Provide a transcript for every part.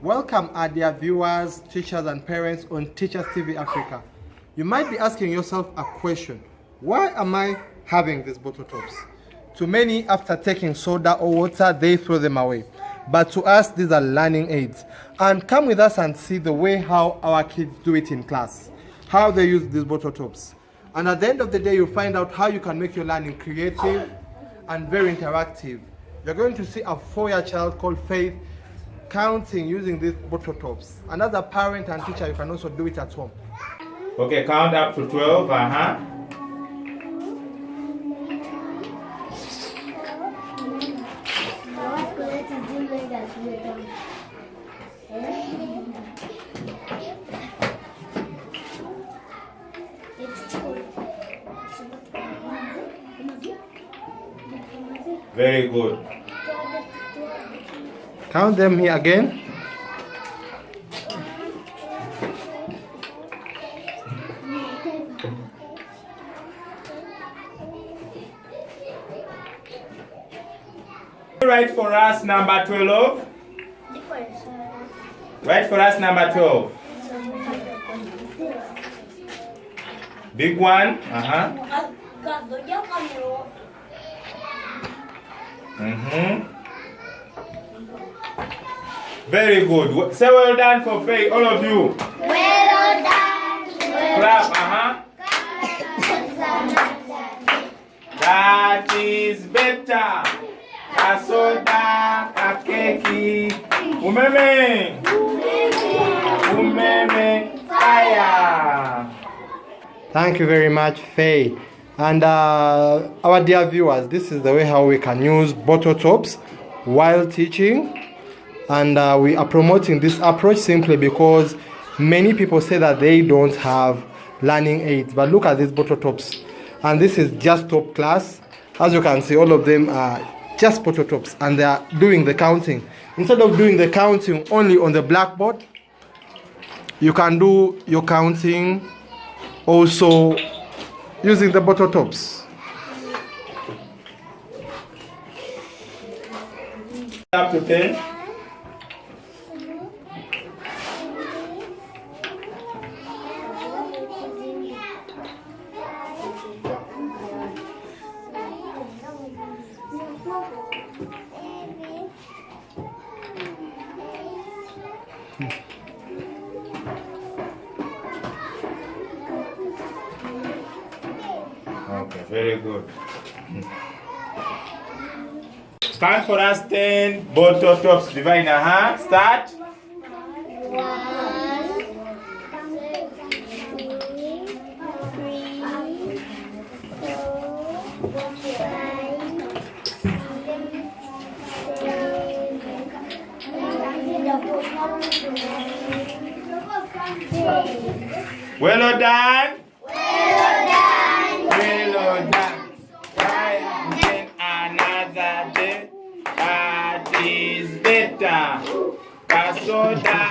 Welcome our dear viewers, teachers and parents on Teachers TV Africa. You might be asking yourself a question. Why am I having these bottle tops? To many, after taking soda or water, they throw them away. But to us, these are learning aids. And come with us and see the way how our kids do it in class. How they use these bottle tops. And at the end of the day, you'll find out how you can make your learning creative and very interactive. You're going to see a 4-year child called Faith counting using these bottle tops. And as a parent and teacher, you can also do it at home. Okay, count up to 12. Very good. Count them here again. Write for us number 12. Write for us number 12. Big one. Very good. Say well done for Faye, all of you. Well done. Clap. That is better. Kasoda kakeki. Umeme. Fire. Thank you very much, Faye. And our dear viewers, this is the way how we can use bottle tops while teaching. And we are promoting this approach simply because many people say that they don't have learning aids. But look at these bottle tops. And this is just top class. As you can see, all of them are just bottle tops. And they are doing the counting. Instead of doing the counting only on the blackboard, you can do your counting also using the bottle tops. Up to 10. Okay, very good. Count for us 10 bottle tops. Divine, Start. 1, 2, 3, 4, 5, 6, 7, 8, 9, 10. Well done. Well done. Well done. Try again another day. That is better. Kasoda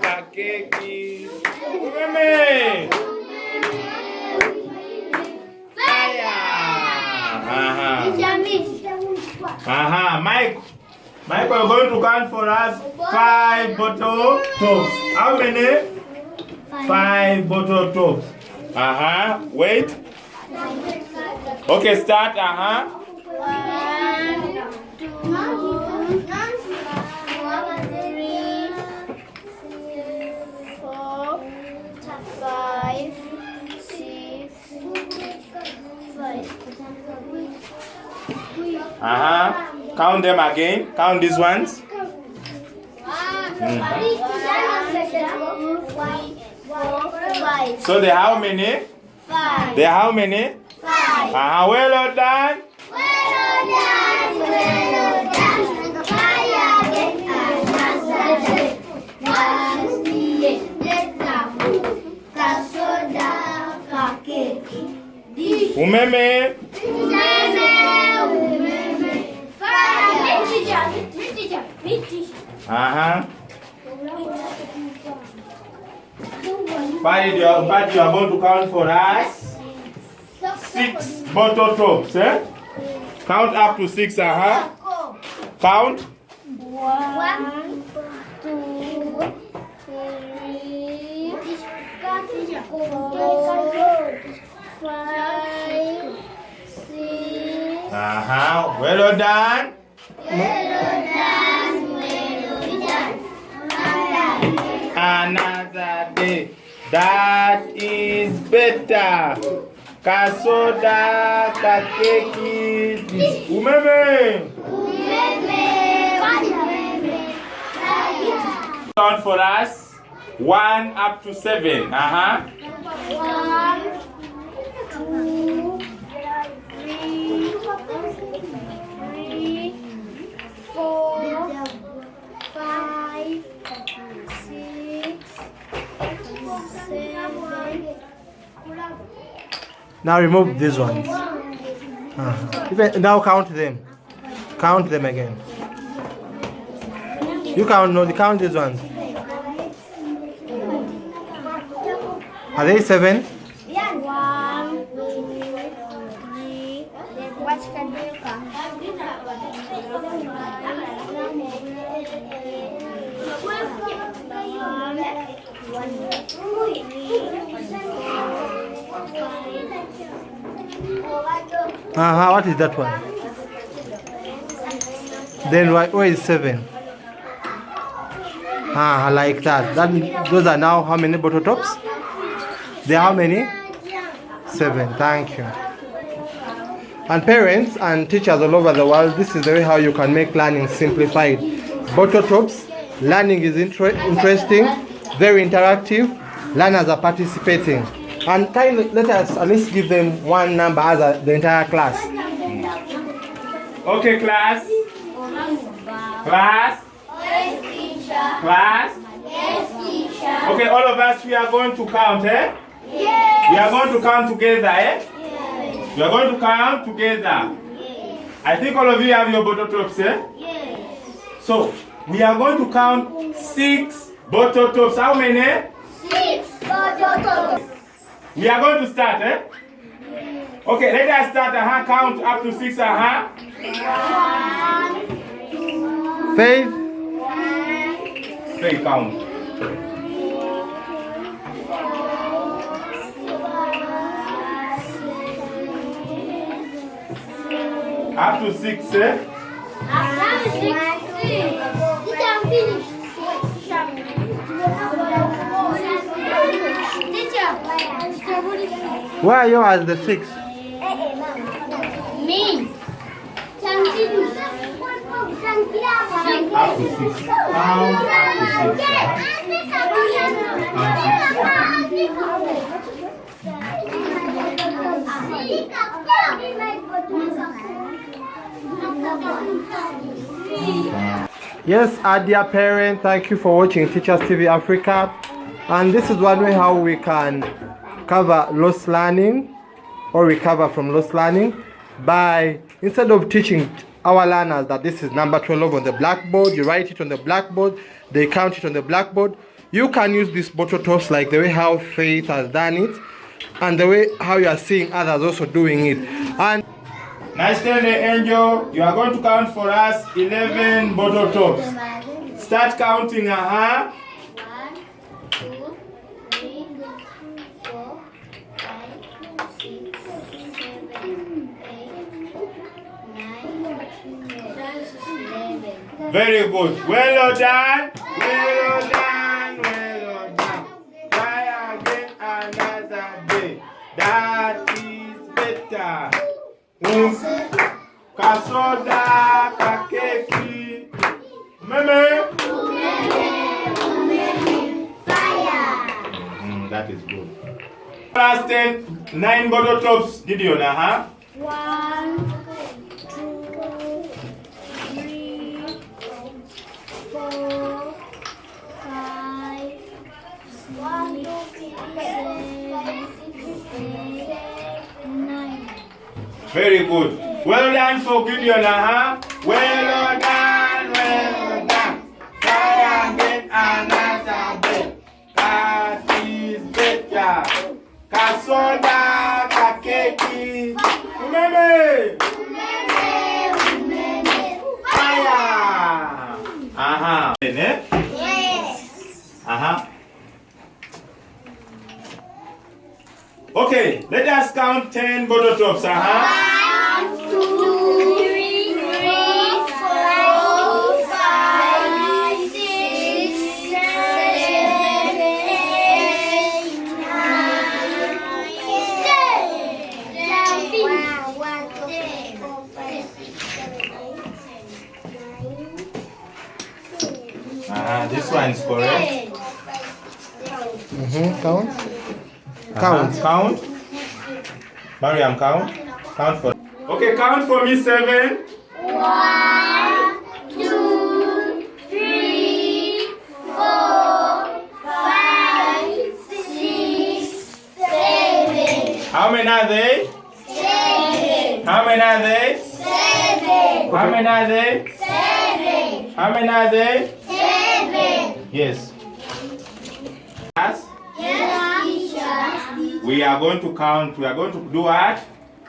kakeki. Umeme. Fire. Mike, we're going to count for us 5 bottle tops. How many? 5 bottle tops. Wait. Okay, start. 1, 2, 3, 4, 5, 6, 7. Count them again. Count these ones. 1, 2, 3, 4, 5. So they how many? 5. They how many? 5. Well done. Well done. Well done. Fire again another day. That is better. Kasoda kakeki. Umeme. Fire. But you are going to count for us 6 bottle tops, Count up to 6, Count. 1, 2, Well done. Another day. That is better. Kasoda kakeki umeme. Count for us. 1 up to 7. 1, 2, 3, 4, 5, 6, 7. Now remove these ones. Now count them. Count them again. You count these ones. Are they 7? 1, 2, 3. What can you count? 1, What is that one? Then where is 7? Like that. Those are now how many bottle tops? They are how many? 7. Thank you. And parents and teachers all over the world, this is the way how you can make learning simplified. Bottle tops, learning is interesting, very interactive. Learners are participating. And let us at least give them one number as the entire class. Okay, class. Class. Yes, teacher. Class. Yes, teacher. Okay, all of us, we are going to count, eh? Yes. We are going to count together, eh? Yes. We are going to count together. I think all of you have your bottle tops, eh? Yes. So, we are going to count 6 bottle tops. How many? 6 bottle tops. We are going to start, eh? Okay, let us start, count up to 6, 1, 2, Faith. 1, Say count. 4, Up to 6, eh? Where are you as the 6? Me. Up to 6. Count up to 6. Yes, our dear parents, thank you for watching Teachers TV Africa. And this is one way how we can cover lost learning or recover from lost learning by, instead of teaching our learners that this is number 12 on the blackboard, you write it on the blackboard, they count it on the blackboard. You can use these bottle tops like the way how Faith has done it and the way how you are seeing others also doing it. And Nice day, Angel. You are going to count for us 11 bottle tops. Start counting, 1, 2, 3, 4, 5, 6, 7, 8, 9, 10, 11. Very good. Well done. Well done. Well done. Try again another day. That is better. Kasoda kakeki. Meme. Fire. That is good. Last 9 bottle tops. Gideon, 1, 2, 3, 4, 5, 6, 7, 8, 9. Very good. Well done for Gideon, Well done, well done. Try again another day. That is better. Kasoda kakeki. Umeme. Fire. Yes. Okay, let us count 10 bottle tops. 1, 2, 3, 4, 5, 6, 7, 8, 9, 10. This one is correct. Count. Count. Count. Mariam, count. Count for. Okay, count for me 7. 1, 2, 3, 4, 5, 6, 7. How many are they? 7. How many are they? 7. How many are they? 7. How many are they? 7. Yes. Yes. Yes, teacher. We are going to count. We are going to do what?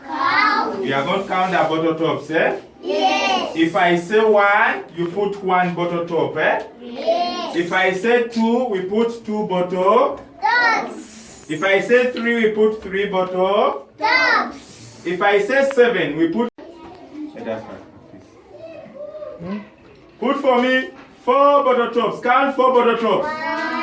Count. We are going to count the bottle tops, eh? Yes. If I say 1, you put 1 bottle top, eh? Yes. If I say 2, we put 2 bottle. Tops. If I say 3, we put 3 bottle. Tops. If I say 7, we put. That's right. Put for me 4 bottle tops. Count 4 bottle tops. 1,